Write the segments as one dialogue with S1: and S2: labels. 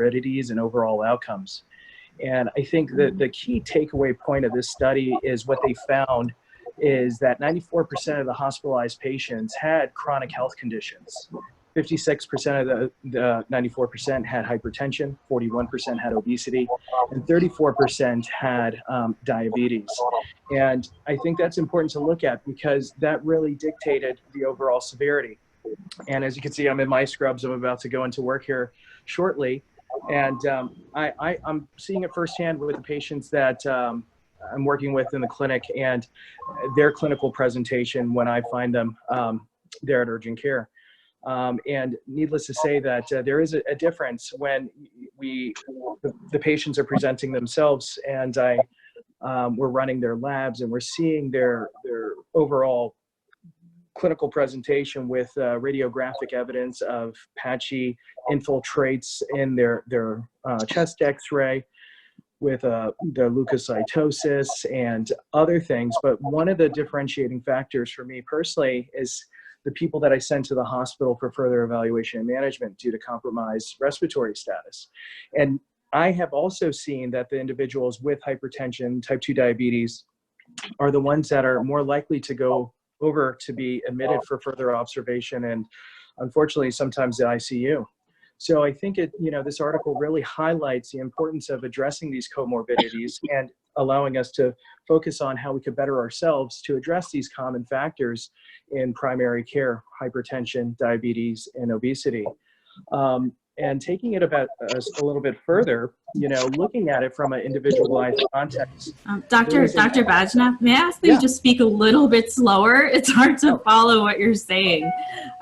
S1: comorbidities and overall outcomes. And I think that the key takeaway point of this study is what they found is that 94% of the hospitalized patients had chronic health conditions. 56% of the 94% had hypertension, 41% had obesity, and 34% had diabetes. And I think that's important to look at because that really dictated the overall severity. And as you can see, I'm in my scrubs. I'm about to go into work here shortly. And I'm seeing it firsthand with the patients that I'm working with in the clinic and their clinical presentation when I find them there at urgent care. And needless to say that there is a difference when the patients are presenting themselves and we're running their labs and we're seeing their overall clinical presentation with radiographic evidence of patchy infiltrates in their chest x-ray with the leukocytosis and other things. But one of the differentiating factors for me personally is the people that I send to the hospital for further evaluation and management due to compromised respiratory status. And I have also seen that the individuals with hypertension, type 2 diabetes, are the ones that are more likely to go over to be admitted for further observation and unfortunately sometimes the ICU. So I think this article really highlights the importance of addressing these comorbidities and allowing us to focus on how we could better ourselves to address these common factors in primary care: hypertension, diabetes, and obesity. And taking it about a little bit further, looking at it from an individualized context.
S2: Dr. Bajnath, may I ask that you just speak a little bit slower? It's hard to follow what you're saying.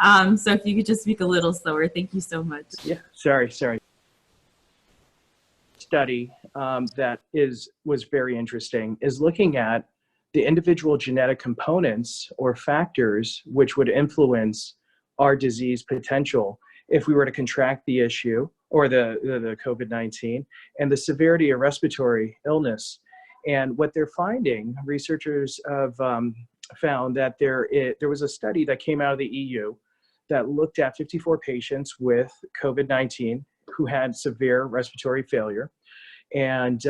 S2: So if you could just speak a little slower, thank you so much.
S1: Yeah, sorry. Study that was very interesting is looking at the individual genetic components or factors which would influence our disease potential if we were to contract the issue or the COVID-19 and the severity of respiratory illness. And what they're finding, researchers have found that there was a study that came out of the EU that looked at 54 patients with COVID-19 who had severe respiratory failure. And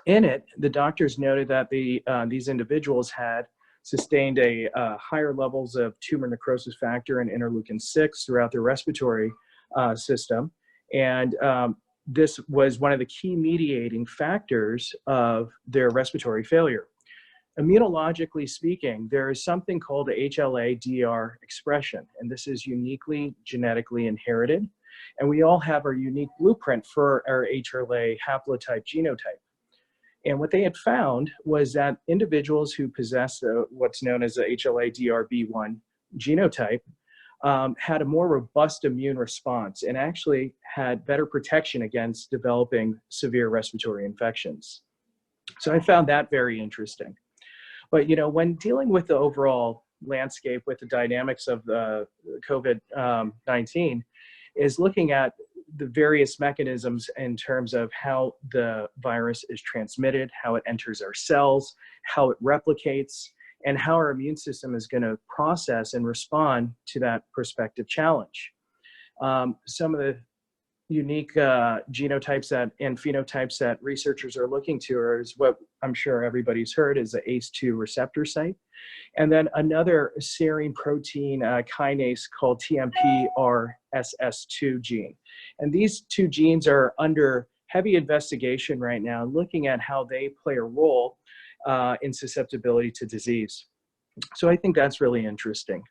S1: in it, the doctors noted that these individuals had sustained higher levels of tumor necrosis factor and interleukin-6 throughout their respiratory system. And this was one of the key mediating factors of their respiratory failure. Immunologically speaking, there is something called the HLA-DR expression, and this is uniquely genetically inherited. And we all have our unique blueprint for our HLA haplotype genotype. And what they had found was that individuals who possess what's known as the HLA-DRB1 genotype had a more robust immune response and actually had better protection against developing severe respiratory infections. So I found that very interesting. But when dealing with the overall landscape with the dynamics of the COVID-19 is looking at the various mechanisms in terms of how the virus is transmitted, how it enters our cells, how it replicates, and how our immune system is going to process and respond to that prospective challenge. Some of the unique genotypes and phenotypes that researchers are looking to is what I'm sure everybody's heard is the ACE2 receptor site. And then another serine protein kinase called TMPRSS2 gene. And these two genes are under heavy investigation right now, looking at how they play a role in susceptibility to disease. So I think that's really interesting.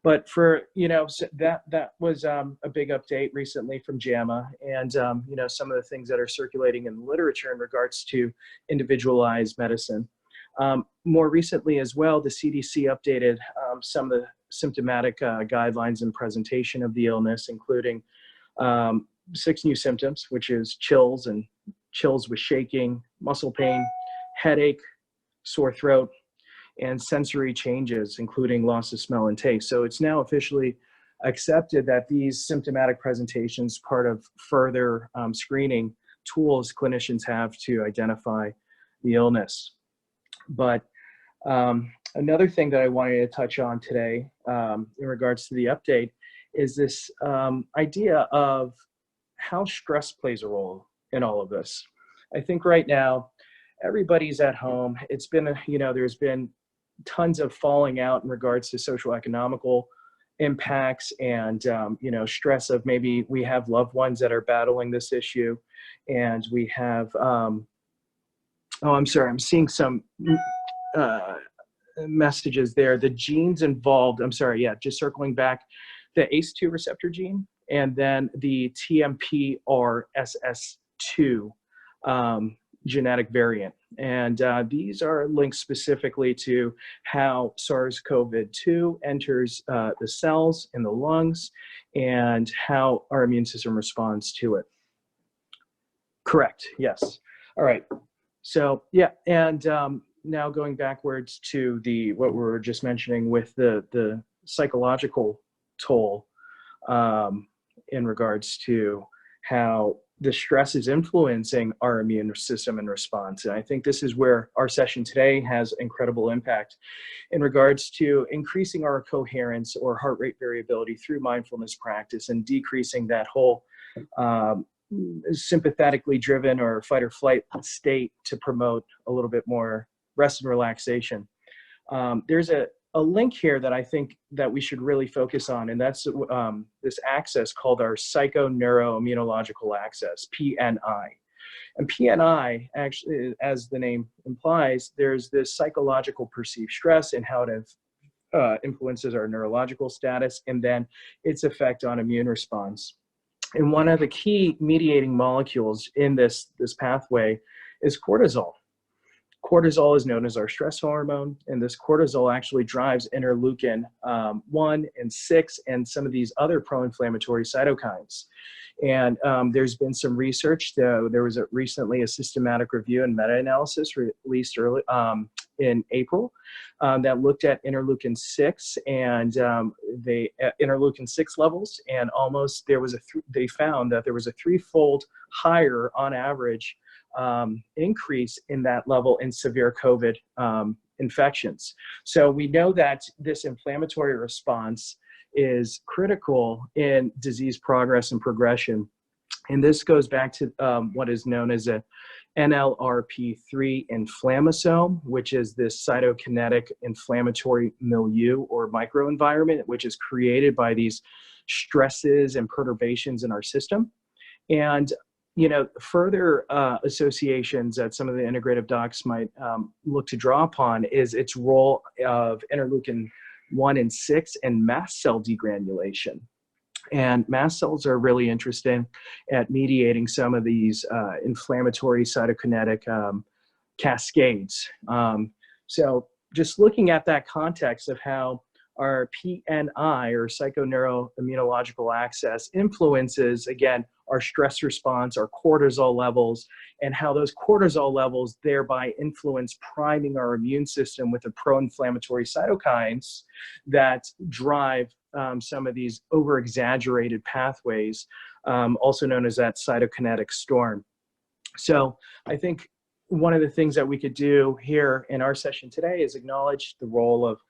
S1: But for, that was a big update recently from JAMA and, some of the things that are circulating in the literature in regards to individualized medicine. More recently as well, the CDC updated some of the symptomatic guidelines and presentation of the illness, including 6 new symptoms, which is chills with shaking, muscle pain, headache, sore throat, and sensory changes, including loss of smell and taste. So it's now officially accepted that these symptomatic presentations part of further screening tools clinicians have to identify the illness. But another thing that I wanted to touch on today in regards to the update is this idea of how stress plays a role in all of this. I think right now, everybody's at home. It's been, there's been tons of falling out in regards to social economical impacts and, stress of maybe we have loved ones that are battling this issue, and we have, I'm sorry, I'm seeing some messages there. The genes involved, I'm sorry, yeah, just circling back, the ACE2 receptor gene, and then the TMPRSS2 genetic variant. And these are linked specifically to how SARS-CoV-2 enters the cells in the lungs and how our immune system responds to it. Correct, yes. All right, so yeah, and now going backwards to what we were just mentioning with the psychological toll in regards to how the stress is influencing our immune system and response. And I think this is where our session today has incredible impact in regards to increasing our coherence or heart rate variability through mindfulness practice and decreasing that whole sympathetically driven or fight or flight state to promote a little bit more rest and relaxation. There's a link here that I think that we should really focus on, and that's this axis called our psychoneuroimmunological axis, PNI. And PNI, actually, as the name implies, there's this psychological perceived stress and how it influences our neurological status, and then its effect on immune response. And one of the key mediating molecules in this pathway is cortisol. Cortisol is known as our stress hormone, and this cortisol actually drives interleukin 1 and 6 and some of these other pro-inflammatory cytokines. And there's been some research. There was recently a systematic review and meta-analysis released early in April that looked at interleukin 6 and interleukin 6 levels, and almost they found that there was a 3-fold higher on average increase in that level in severe COVID infections. So we know that this inflammatory response is critical in disease progress and progression. And this goes back to what is known as a NLRP3 inflammasome, which is this cytokinetic inflammatory milieu or microenvironment, which is created by these stresses and perturbations in our system. And further associations that some of the integrative docs might look to draw upon is its role of interleukin 1 and 6 and mast cell degranulation. And mast cells are really interesting at mediating some of these inflammatory cytokinetic cascades. So just looking at that context of how our PNI or psychoneuroimmunological axis influences, again, our stress response, our cortisol levels, and how those cortisol levels thereby influence priming our immune system with the pro-inflammatory cytokines that drive some of these over-exaggerated pathways, also known as that cytokinetic storm. So I think one of the things that we could do here in our session today is acknowledge the role of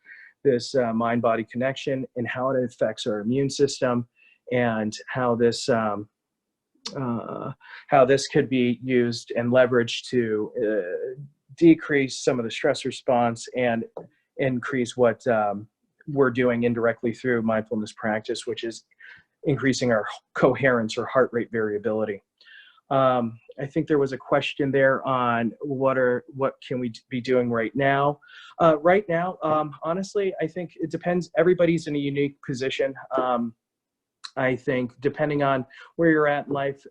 S1: this mind-body connection and how it affects our immune system, and how this could be used and leveraged to decrease some of the stress response and increase what we're doing indirectly through mindfulness practice, which is increasing our coherence or heart rate variability. I think there was a question there on what can we be doing right now. Right now, honestly, I think it depends. Everybody's in a unique position. I think depending on where you're at in life,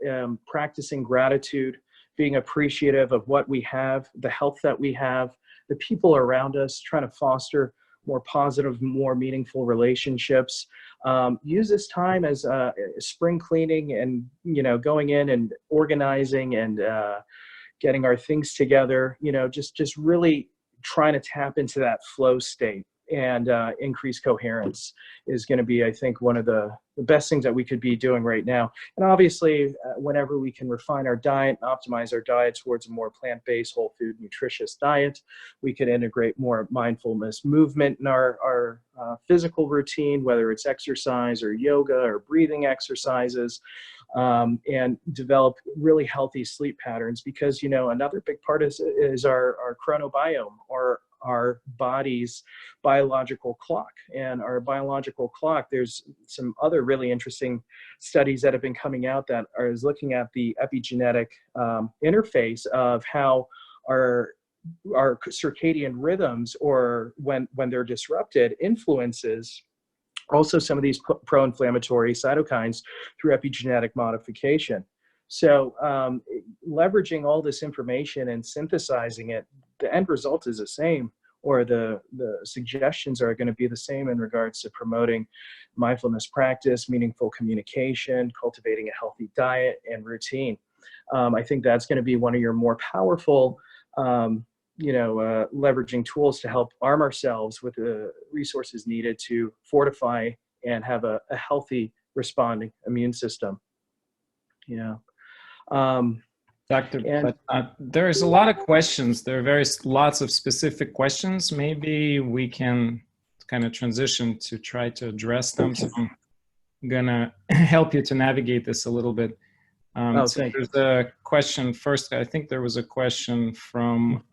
S1: practicing gratitude, being appreciative of what we have, the health that we have, the people around us, trying to foster more positive, more meaningful relationships. Use this time as spring cleaning and, going in and organizing and getting our things together, just really trying to tap into that flow state and increase coherence is going to be, I think, one of the best things that we could be doing right now. And obviously, whenever we can refine our diet, optimize our diet towards a more plant-based, whole food, nutritious diet, we could integrate more mindfulness movement in our physical routine, whether it's exercise or yoga or breathing exercises, and develop really healthy sleep patterns. Because, you know, another big part is our chronobiome, or our body's biological clock. And our biological clock, there's some other really interesting studies that have been coming out that is looking at the epigenetic interface of how our circadian rhythms, or when they're disrupted, influences also some of these pro-inflammatory cytokines through epigenetic modification. So leveraging all this information and synthesizing it, the end result is the same, or the suggestions are going to be the same in regards to promoting mindfulness practice, meaningful communication, cultivating a healthy diet and routine. I think that's going to be one of your more powerful leveraging tools to help arm ourselves with the resources needed to fortify and have a healthy responding immune system.
S3: Doctor, there's a lot of questions. There are lots of specific questions. Maybe we can kind of transition to try to address them. So I'm gonna help you to navigate this a little bit. So there's a question first. I think there was a question from,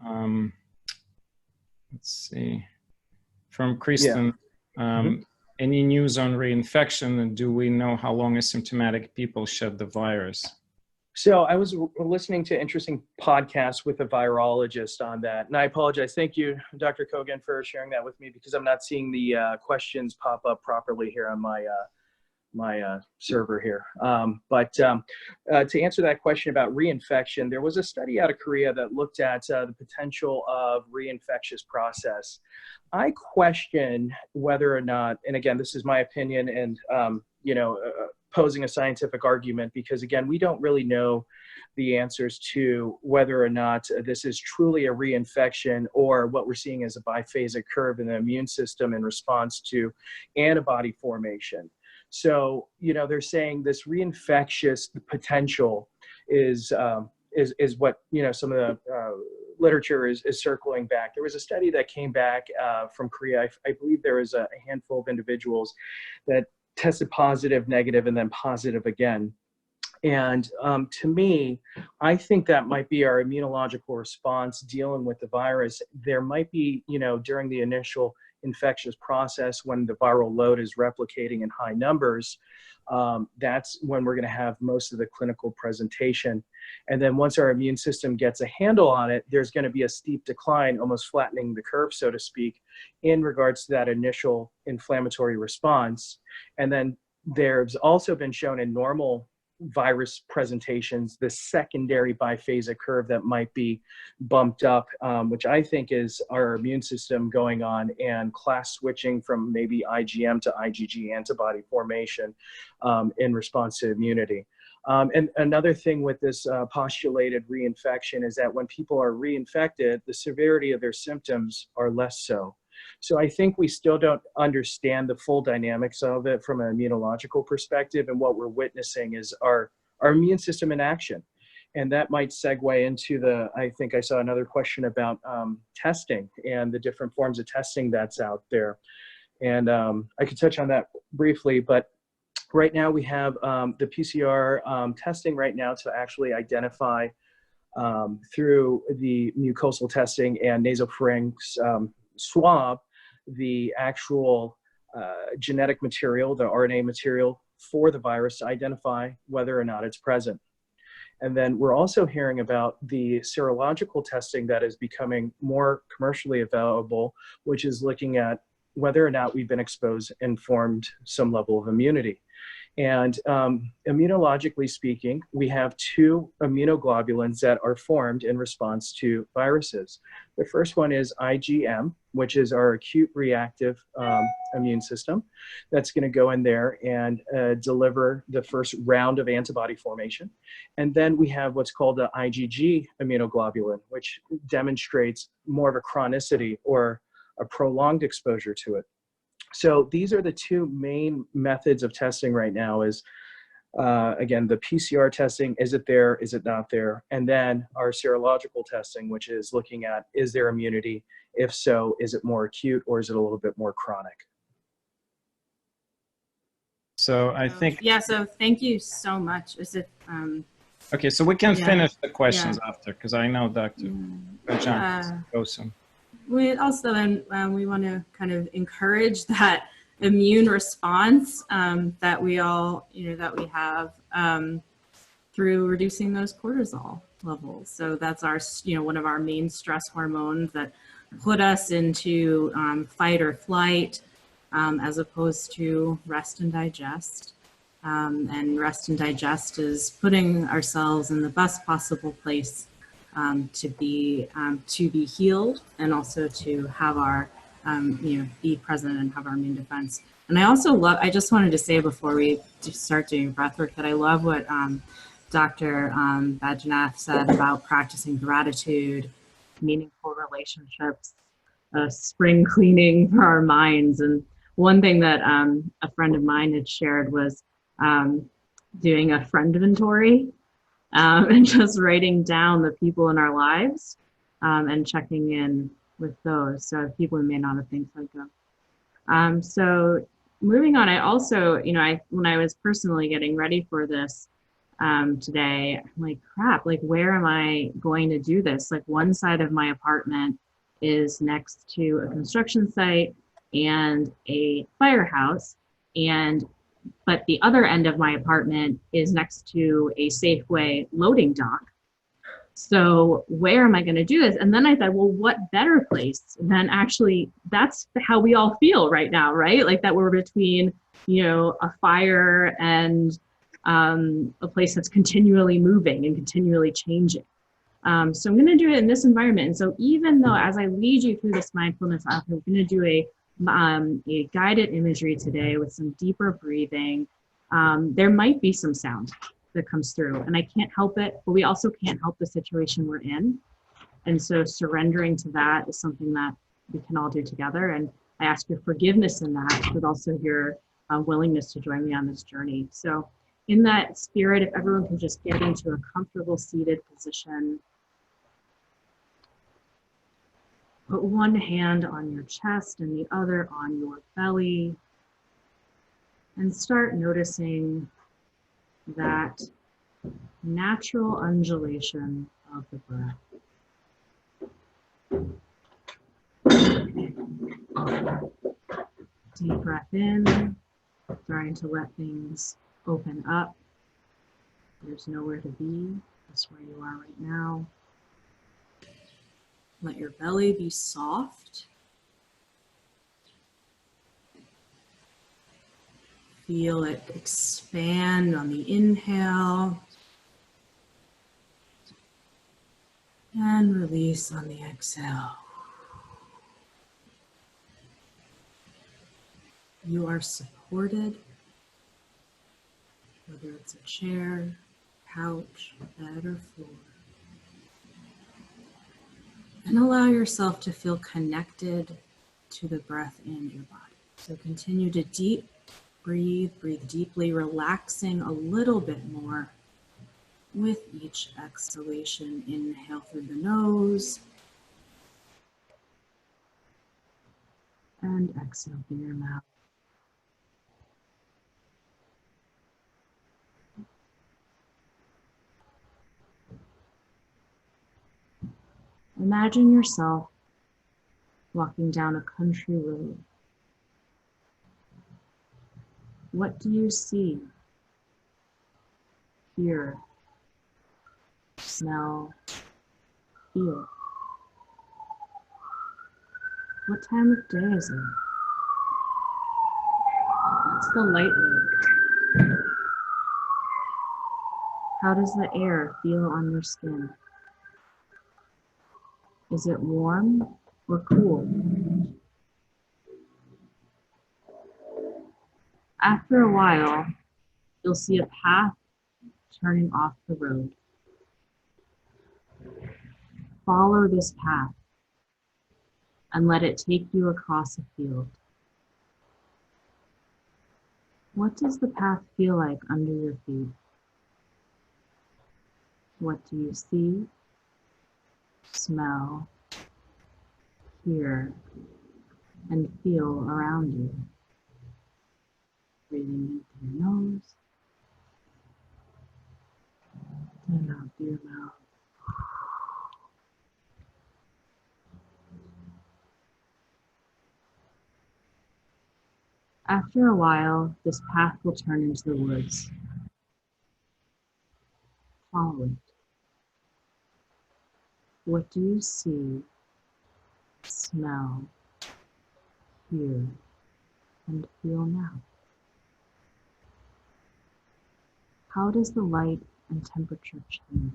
S3: let's see, from Kristen. Yeah. Any news on reinfection, and do we know how long asymptomatic people shed the virus?
S1: So I was listening to interesting podcasts with a virologist on that, and I apologize. Thank you, Dr. Kogan, for sharing that with me, because I'm not seeing the questions pop up properly here on my server here. But to answer that question about reinfection, there was a study out of Korea that looked at the potential of reinfectious process. I question whether or not, and again, this is my opinion, and posing a scientific argument, because again, we don't really know the answers to whether or not this is truly a reinfection, or what we're seeing as a biphasic curve in the immune system in response to antibody formation. So, they're saying this reinfectious potential is what, some of the literature is circling back. There was a study that came back from Korea. I believe there was a handful of individuals that tested positive, negative, and then positive again. And to me, I think that might be our immunological response dealing with the virus. There might be, during the initial infectious process, when the viral load is replicating in high numbers, that's when we're going to have most of the clinical presentation. And then once our immune system gets a handle on it, there's going to be a steep decline, almost flattening the curve, so to speak, in regards to that initial inflammatory response. And then there's also been shown in normal virus presentations, the secondary biphasic curve that might be bumped up, which I think is our immune system going on and class switching from maybe IgM to IgG antibody formation in response to immunity. And another thing with this postulated reinfection is that when people are reinfected, the severity of their symptoms are less so. So I think we still don't understand the full dynamics of it from an immunological perspective, and what we're witnessing is our immune system in action. And that might segue into I think I saw another question about testing and the different forms of testing that's out there. And I could touch on that briefly, but right now we have the PCR testing right now to actually identify through the mucosal testing and nasopharynx swab the actual genetic material, the RNA material for the virus, to identify whether or not it's present. And then we're also hearing about the serological testing that is becoming more commercially available, which is looking at whether or not we've been exposed and formed some level of immunity. And immunologically speaking, we have two immunoglobulins that are formed in response to viruses. The first one is IgM, which is our acute reactive immune system. That's going to go in there and deliver the first round of antibody formation. And then we have what's called the IgG immunoglobulin, which demonstrates more of a chronicity or a prolonged exposure to it. So these are the two main methods of testing right now is, again, the PCR testing, is it there, is it not there? And then our serological testing, which is looking at, is there immunity? If so, is it more acute or is it a little bit more chronic?
S3: So I think...
S2: Yeah, so thank you so much. Is it...
S3: okay, so we can finish the questions
S2: yeah.
S3: after, because I know Dr. Bajnath goes soon.
S2: We also then we want to kind of encourage that immune response that we all, that we have through reducing those cortisol levels. So that's our, one of our main stress hormones that put us into fight or flight as opposed to rest and digest. And rest and digest is putting ourselves in the best possible place to be healed, and also to have our be present and have our immune defense. And I also love, I just wanted to say before we start doing breathwork that I love what Dr. Bajnath said about practicing gratitude, meaningful relationships, spring cleaning for our minds. And one thing that a friend of mine had shared was doing a friend inventory and just writing down the people in our lives and checking in with those. So people who may not have things like them. So moving on, I also, when I was personally getting ready for this today, I'm like, crap, like where am I going to do this? Like one side of my apartment is next to a construction site and a firehouse, but the other end of my apartment is next to a Safeway loading dock. So where am I going to do this? And then I thought, well, what better place than actually, that's how we all feel right now, right? Like that we're between, a fire and a place that's continually moving and continually changing. So I'm going to do it in this environment. And so even though as I lead you through this mindfulness app, we're going to do a guided imagery today with some deeper breathing. There might be some sound that comes through, and I can't help it, but we also can't help the situation we're in. And so surrendering to that is something that we can all do together. And I ask your forgiveness in that, but also your willingness to join me on this journey. So in that spirit, if everyone can just get into a comfortable seated position, put one hand on your chest and the other on your belly, and start noticing that natural undulation of the breath. Deep breath in, trying to let things open up. There's nowhere to be, just where you are right now. Let your belly be soft. Feel it expand on the inhale and release on the exhale. You are supported, whether it's a chair, couch, bed, or floor. And allow yourself to feel connected to the breath in your body. So continue to breathe deeply, relaxing a little bit more with each exhalation. Inhale through the nose and exhale through your mouth. Imagine yourself walking down a country road. What do you see, hear, smell, feel? What time of day is it? What's the light like? How does the air feel on your skin? Is it warm or cool? After a while, you'll see a path turning off the road. Follow this path and let it take you across a field. What does the path feel like under your feet? What do you see, smell, hear, and feel around you? Breathing in through your nose and out through your mouth. After a while, this path will turn into the woods. Follow it. What do you see, smell, hear, and feel now? How does the light and temperature change?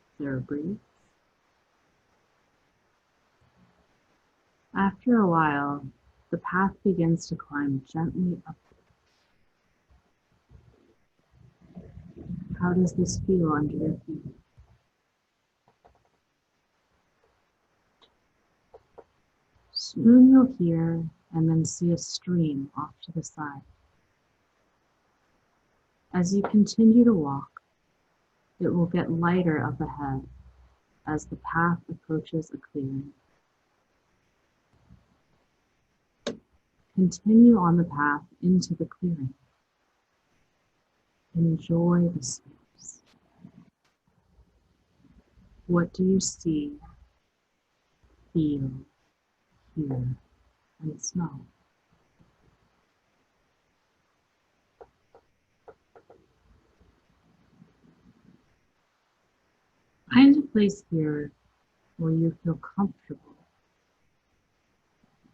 S2: Is there a breeze? After a while, the path begins to climb gently up. How does this feel under your feet? Soon you'll hear and then see a stream off to the side. As you continue to walk, it will get lighter up ahead as the path approaches a clearing. Continue on the path into the clearing. Enjoy the space. What do you see, feel, hear, and smell? Find a place here where you feel comfortable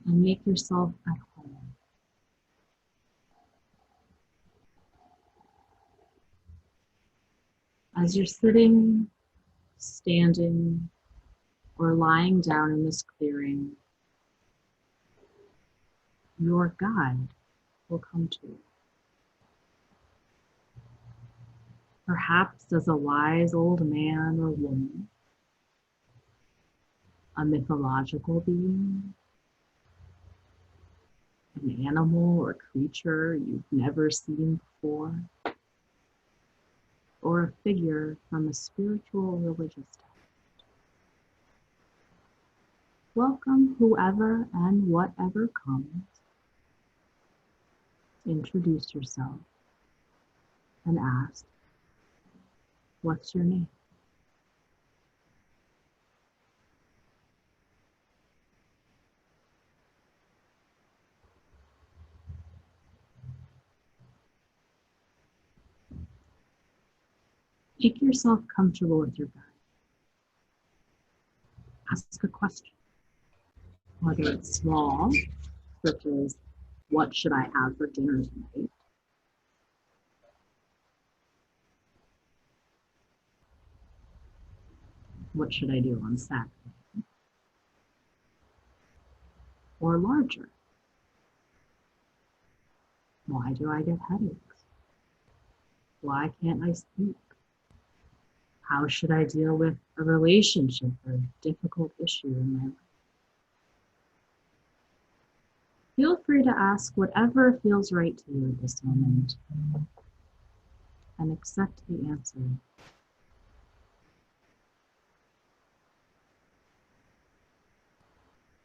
S2: and make yourself at home. As you're sitting, standing, or lying down in this clearing, your guide will come to you. Perhaps as a wise old man or woman, a mythological being, an animal or creature you've never seen before, or a figure from a spiritual or religious text. Welcome whoever and whatever comes. Introduce yourself and ask, what's your name? Make yourself comfortable with your guide. Ask a question, whether it's small, such as, what should I have for dinner tonight? What should I do on Saturday? Or larger, why do I get headaches? Why can't I speak? How should I deal with a relationship or difficult issue in my life? Feel free to ask whatever feels right to you at this moment and accept the answer.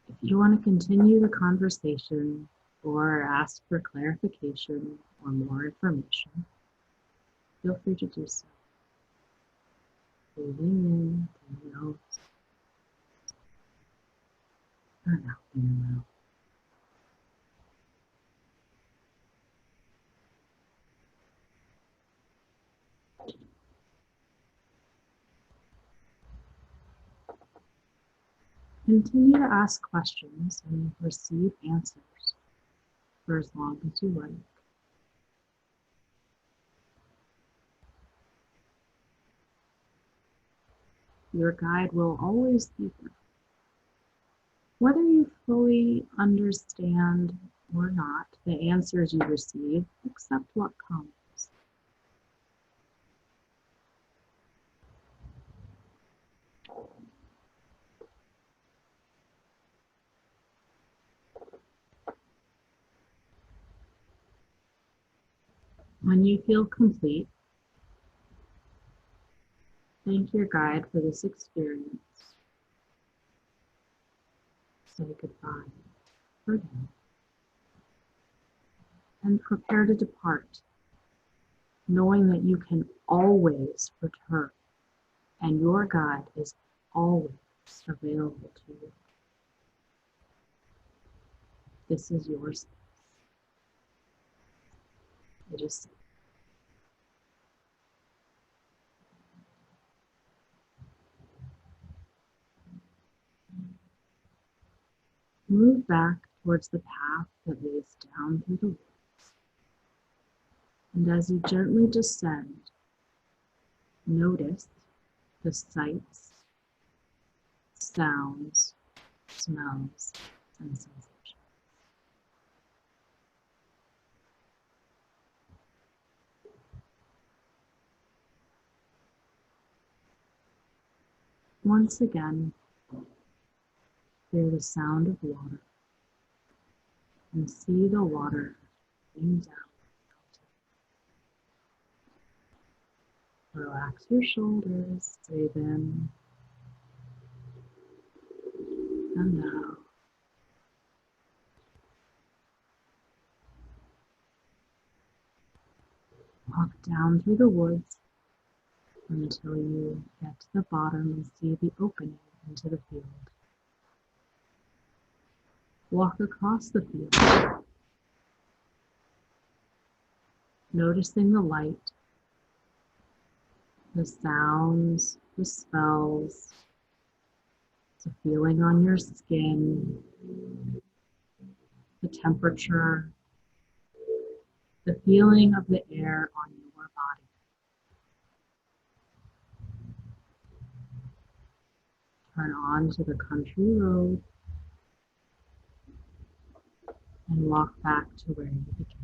S2: If you want to continue the conversation or ask for clarification or more information, feel free to do so. Breathing in through your nose and out through your mouth. Continue to ask questions and receive answers for as long as you like. Your guide will always be there. Whether you fully understand or not the answers you receive, accept what comes. When you feel complete, thank your guide for this experience. Say goodbye for them. And prepare to depart, knowing that you can always return and your guide is always available to you. This is your space. It is safe. Move back towards the path that leads down through the woods. And as you gently descend, notice the sights, sounds, smells, and sensations. Once again, hear the sound of water and see the water running down. Relax your shoulders, breathe in and out. Walk down through the woods until you get to the bottom and see the opening into the field. Walk across the field, noticing the light, the sounds, the smells, the feeling on your skin, the temperature, the feeling of the air on your body. Turn on to the country road and walk back to where you began.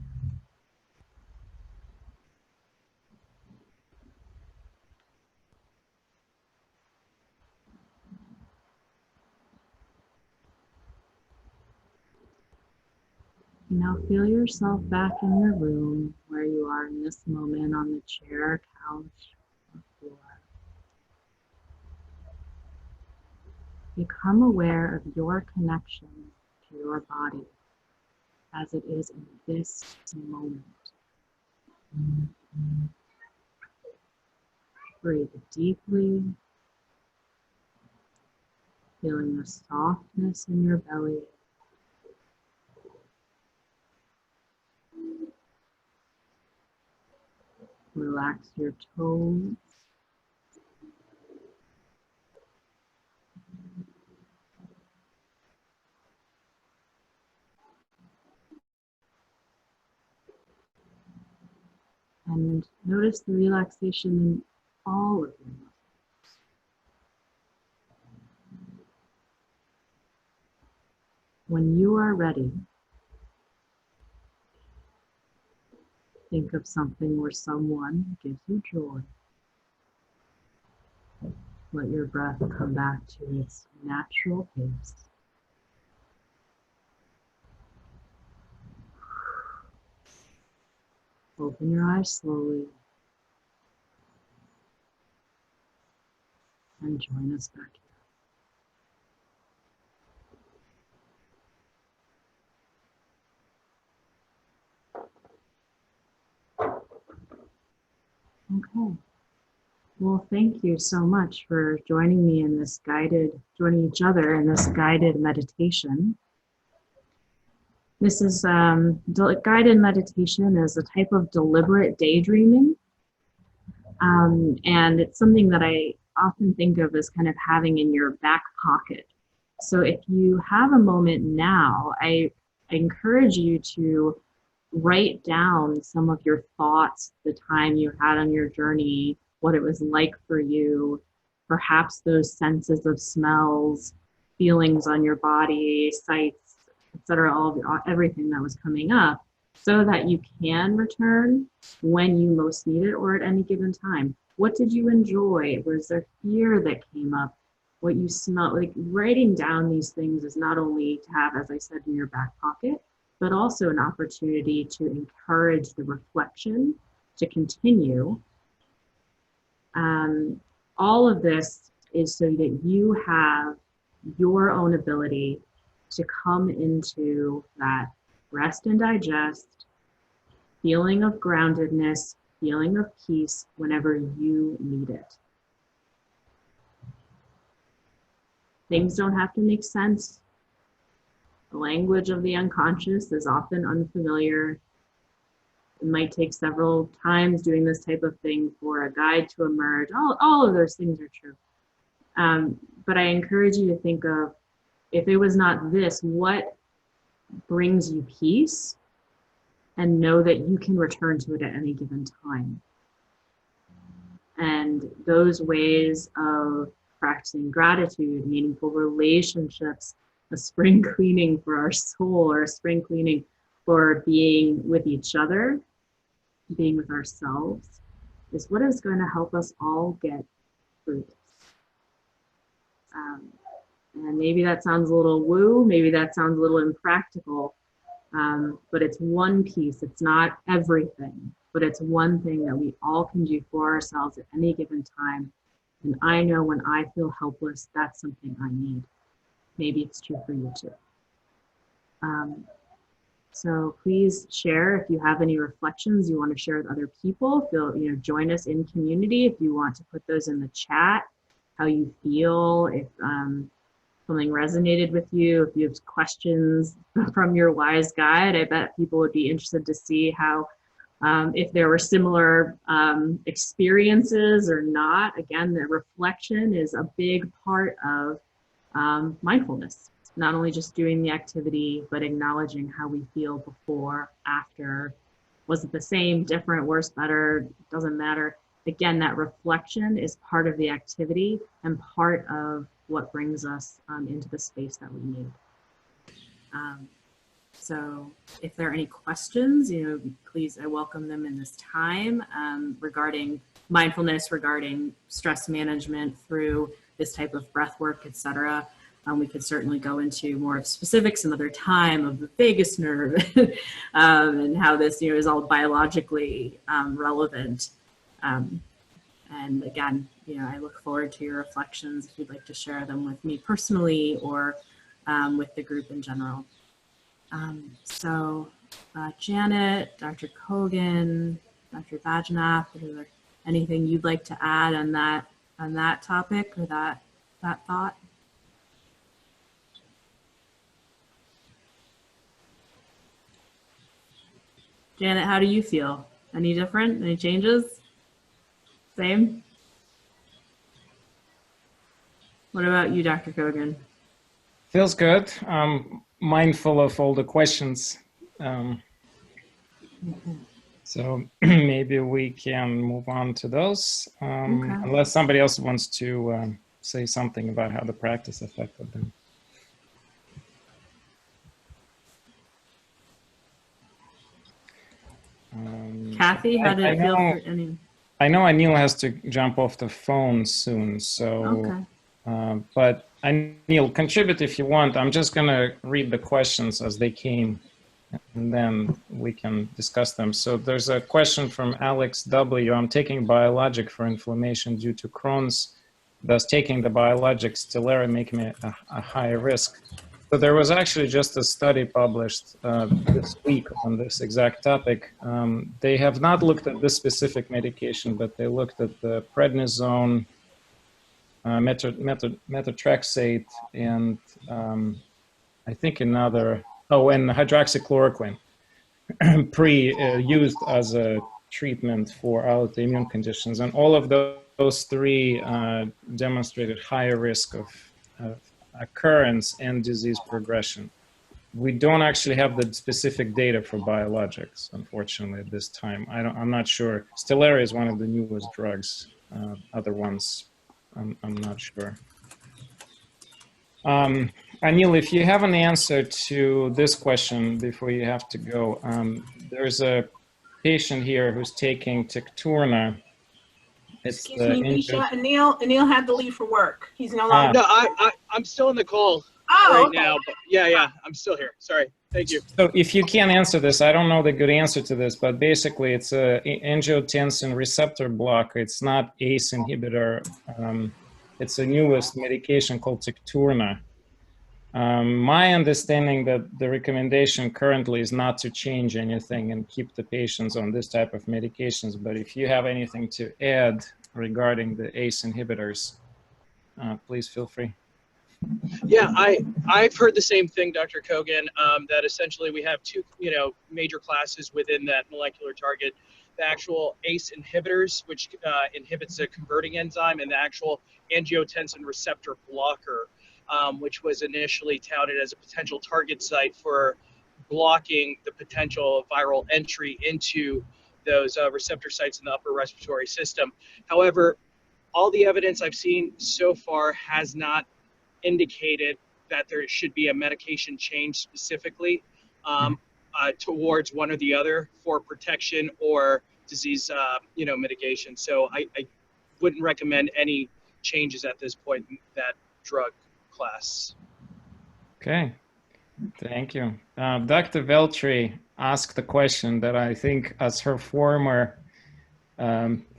S2: Now feel yourself back in your room where you are in this moment on the chair, couch, or floor. Become aware of your connection to your body as it is in this moment. Breathe deeply, feeling the softness in your belly. Relax your toes. And notice the relaxation in all of your muscles. When you are ready, think of something or someone gives you joy. Let your breath come back to its natural pace. Open your eyes slowly and join us back here. Okay. Well, thank you so much for joining me in this joining each other in this guided meditation. This is guided meditation is a type of deliberate daydreaming. And it's something that I often think of as kind of having in your back pocket. So if you have a moment now, I encourage you to write down some of your thoughts, the time you had on your journey, what it was like for you, perhaps those senses of smells, feelings on your body, sights, etc., everything that was coming up, so that you can return when you most need it or at any given time. What did you enjoy? Was there fear that came up? What you smelled? Like, writing down these things is not only to have, as I said, in your back pocket, but also an opportunity to encourage the reflection
S4: to continue. All of this is so that you have your own ability to come into that rest and digest, feeling of groundedness, feeling of peace whenever you need it. Things don't have to make sense. The language of the unconscious is often unfamiliar. It might take several times doing this type of thing for a guide to emerge. All of those things are true. But I encourage you to think of, if it was not this, what brings you peace? And know that you can return to it at any given time. And those ways of practicing gratitude, meaningful relationships, a spring cleaning for our soul, or a spring cleaning for being with each other, being with ourselves, is what is going to help us all get through this. And maybe that sounds a little woo, maybe that sounds a little impractical, but it's one piece. It's not everything, but it's one thing that we all can do for ourselves at any given time. And I know when I feel helpless, that's something I need. Maybe it's true for you too. So please share if you have any reflections you want to share with other people. Join us in community if you want to put those in the chat, how you feel, if something resonated with you, if you have questions from your wise guide. I bet people would be interested to see how, if there were similar experiences or not. Again, the reflection is a big part of mindfulness. Not only just doing the activity, but acknowledging how we feel before, after. Was it the same, different, worse, better? Doesn't matter. Again, that reflection is part of the activity and part of what brings us into the space that we need. So if there are any questions, please, I welcome them in this time regarding mindfulness, regarding stress management through this type of breath work, etc. We could certainly go into more of specifics another time of the vagus nerve and how this is all biologically relevant. And again, I look forward to your reflections if you'd like to share them with me personally or with the group in general. Janet, Dr. Kogan, Dr. Bajnath, is there anything you'd like to add on that topic or that thought? Janet, how do you feel? Any different? Any changes? Same? What about you, Dr. Kogan?
S3: Feels good. I'm mindful of all the questions. So maybe we can move on to those,
S2: Okay.
S3: unless somebody else wants to say something about how the practice affected them.
S2: Kathy, how did it feel for any?
S3: I know Anil has to jump off the phone soon, so,
S2: okay.
S3: But Anil, contribute if you want. I'm just gonna read the questions as they came, and then we can discuss them. So there's a question from Alex W. I'm taking biologic for inflammation due to Crohn's. Does taking the biologic Stelara make me a high risk? So there was actually just a study published this week on this exact topic. They have not looked at this specific medication, but they looked at the prednisone, methotrexate, and I think another, and hydroxychloroquine, used as a treatment for autoimmune conditions. And all of those three demonstrated higher risk of occurrence and disease progression. We don't actually have the specific data for biologics, unfortunately, at this time. I'm not sure. Stelara is one of the newest drugs. Other ones, I'm not sure. Anil, if you have an answer to this question before you have to go, there's a patient here who's taking Ticturna.
S5: Excuse me, Misha. Anil had to leave for work. He's no longer.
S6: No, I'm still in the call right now. But yeah, I'm still here. Sorry.
S1: Thank you.
S3: So if you can't answer this, I don't know the good answer to this, but basically it's a angiotensin receptor blocker. It's not ACE inhibitor. It's a newest medication called Ticturna. My understanding that the recommendation currently is not to change anything and keep the patients on this type of medications. But if you have anything to add regarding the ACE inhibitors, please feel free.
S1: Yeah, I've heard the same thing, Dr. Kogan, that essentially we have two, major classes within that molecular target. The actual ACE inhibitors, which inhibits the converting enzyme, and the actual angiotensin receptor blocker, which was initially touted as a potential target site for blocking the potential viral entry into those receptor sites in the upper respiratory system. However, all the evidence I've seen so far has not indicated that there should be a medication change specifically towards one or the other for protection or disease, mitigation. So I wouldn't recommend any changes at this point in that drug class.
S3: Okay, thank you. Dr. Veltri asked a question that I think, as her former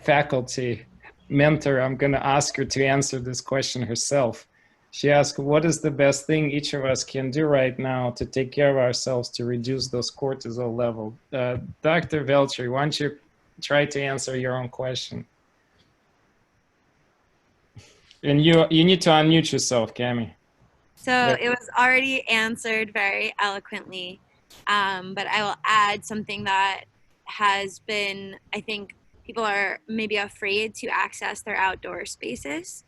S3: faculty mentor, I'm going to ask her to answer this question herself. She asked, what is the best thing each of us can do right now to take care of ourselves to reduce those cortisol levels? Dr. Veltri, why don't you try to answer your own question? And you need to unmute yourself, Cami.
S6: So it was already answered very eloquently, but I will add something that has been, I think people are maybe afraid to access their outdoor spaces.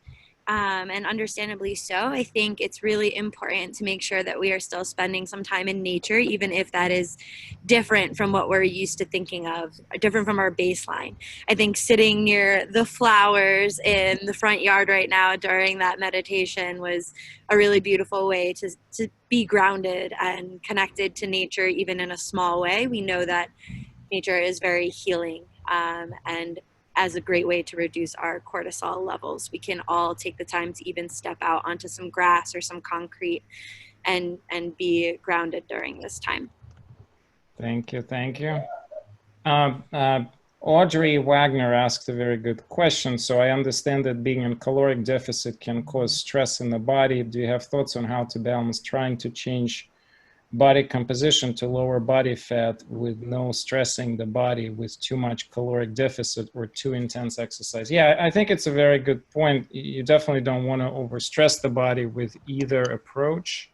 S6: And understandably so. I think it's really important to make sure that we are still spending some time in nature, even if that is different from what we're used to thinking of, different from our baseline. I think sitting near the flowers in the front yard right now during that meditation was a really beautiful way to be grounded and connected to nature, even in a small way. We know that nature is very healing, and as a great way to reduce our cortisol levels. We can all take the time to even step out onto some grass or some concrete and be grounded during this time.
S3: Thank you, thank you. Audrey Wagner asked a very good question. So I understand that being in caloric deficit can cause stress in the body. Do you have thoughts on how to balance trying to change body composition to lower body fat with no stressing the body with too much caloric deficit or too intense exercise? Yeah, I think it's a very good point. You definitely don't want to overstress the body with either approach.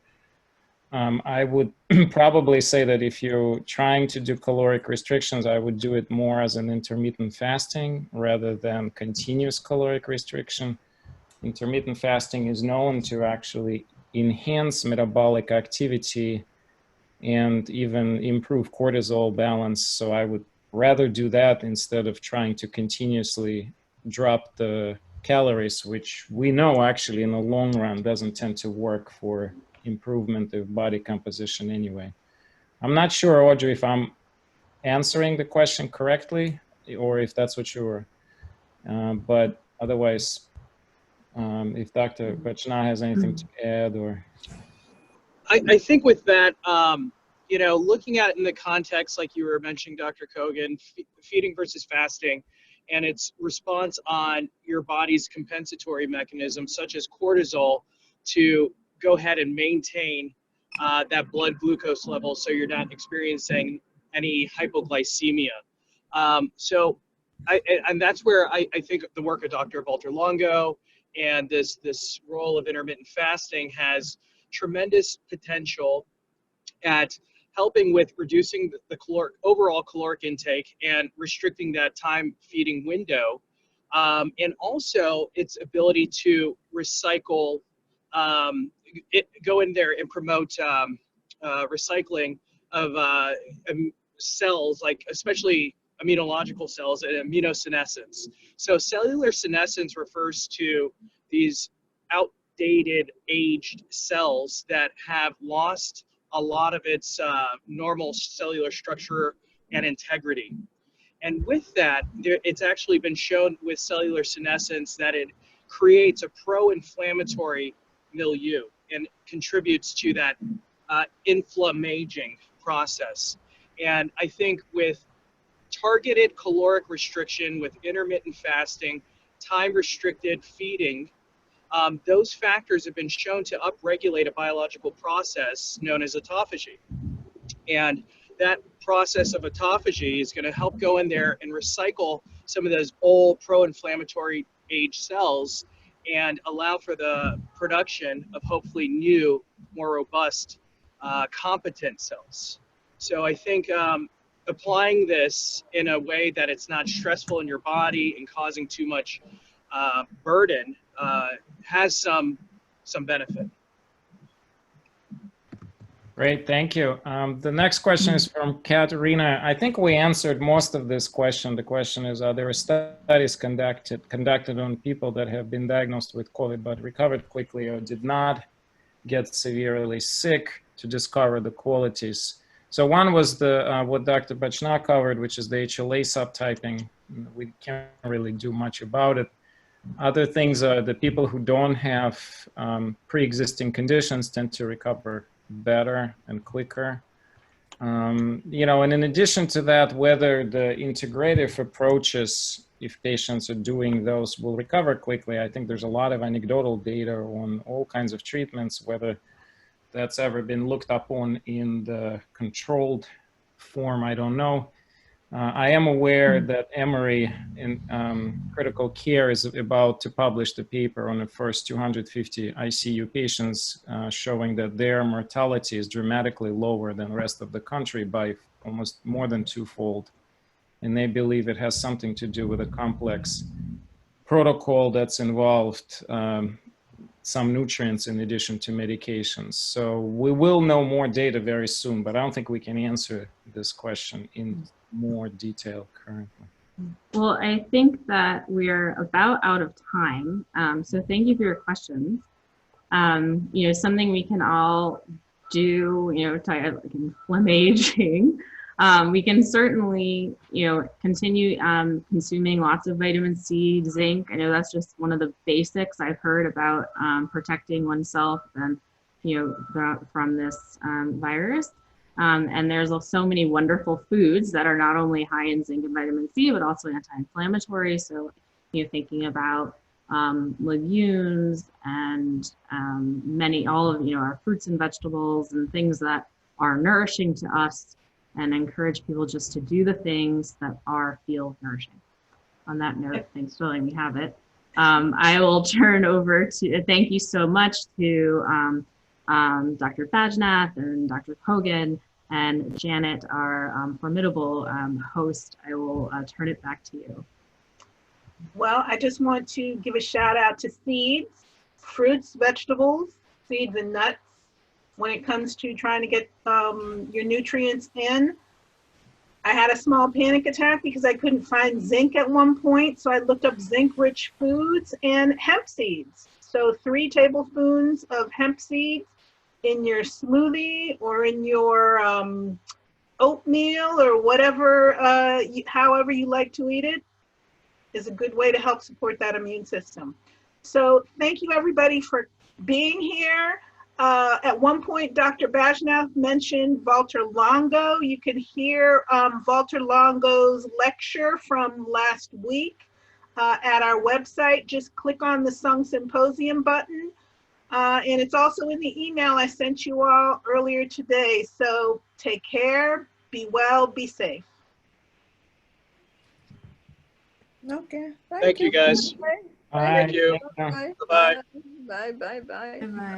S3: I would probably say that if you're trying to do caloric restrictions, I would do it more as an intermittent fasting rather than continuous caloric restriction. Intermittent fasting is known to actually enhance metabolic activity and even improve cortisol balance. So I would rather do that instead of trying to continuously drop the calories, which we know actually in the long run doesn't tend to work for improvement of body composition anyway. I'm not sure, Audrey, if I'm answering the question correctly or if that's what you were, but otherwise, if Dr. Bajnath has anything to add or...
S1: I think with that, looking at it in the context, like you were mentioning, Dr. Kogan, feeding versus fasting, and its response on your body's compensatory mechanisms, such as cortisol, to go ahead and maintain that blood glucose level so you're not experiencing any hypoglycemia. And that's where I think the work of Dr. Valter Longo and this role of intermittent fasting has tremendous potential at helping with reducing the overall caloric intake and restricting that time feeding window, and also its ability to recycle, go in there and promote recycling of cells, like especially immunological cells and immunosenescence. So cellular senescence refers to these outdated, aged cells that have lost a lot of its normal cellular structure and integrity. And with that, it's actually been shown with cellular senescence that it creates a pro-inflammatory milieu and contributes to that inflammaging process. And I think with targeted caloric restriction, with intermittent fasting, time-restricted feeding, those factors have been shown to upregulate a biological process known as autophagy. And that process of autophagy is going to help go in there and recycle some of those old pro-inflammatory age cells and allow for the production of hopefully new, more robust, competent cells. So I think applying this in a way that it's not stressful in your body and causing too much burden has some benefit.
S3: Great, thank you. The next question is from Katerina. I think we answered most of this question. The question is, are there studies conducted on people that have been diagnosed with COVID but recovered quickly or did not get severely sick to discover the qualities? So one was the what Dr. Bajnath covered, which is the HLA subtyping. We can't really do much about it. Other things are the people who don't have pre-existing conditions tend to recover better and quicker. You know, and in addition to that, whether the integrative approaches, if patients are doing those, will recover quickly. I think there's a lot of anecdotal data on all kinds of treatments, whether that's ever been looked up on in the controlled form, I don't know. I am aware that Emory in Critical Care is about to publish the paper on the first 250 ICU patients showing that their mortality is dramatically lower than the rest of the country by almost more than twofold. And they believe it has something to do with a complex protocol that's involved some nutrients in addition to medications. So we will know more data very soon, but I don't think we can answer this question in more detail currently.
S4: Well, I think that we're about out of time. So thank you for your questions. You know, something we can all do, you know, like inflammaging. We can certainly, you know, continue consuming lots of vitamin C, zinc. I know that's just one of the basics I've heard about protecting oneself and, you know, from this virus. And there's so many wonderful foods that are not only high in zinc and vitamin C, but also anti-inflammatory. So, you know, thinking about legumes and all of, you know, our fruits and vegetables and things that are nourishing to us, and encourage people just to do the things that feel nourishing. On that note, thanks for letting me have it. I will turn over to, thank you so much to Dr. Bajnath and Dr. Kogan and Janet, our formidable host. I will turn it back to you.
S5: Well, I just want to give a shout out to seeds, fruits, vegetables, seeds and nuts. When it comes to trying to get your nutrients in. I had a small panic attack because I couldn't find zinc at one point. So I looked up zinc-rich foods and hemp seeds. So 3 tablespoons of hemp seeds in your smoothie or in your oatmeal or whatever, however you like to eat it, is a good way to help support that immune system. So thank you everybody for being here. At one point, Dr. Bajnath mentioned Walter Longo. You can hear Walter Longo's lecture from last week at our website. Just click on the Sung Symposium button. And it's also in the email I sent you all earlier today. So take care, be well, be safe.
S7: Okay.
S1: Thank you, guys.
S3: Bye.
S1: Thank you.
S3: Thank you.
S1: Bye-bye.
S7: Bye. Bye. Bye.
S2: Bye-bye.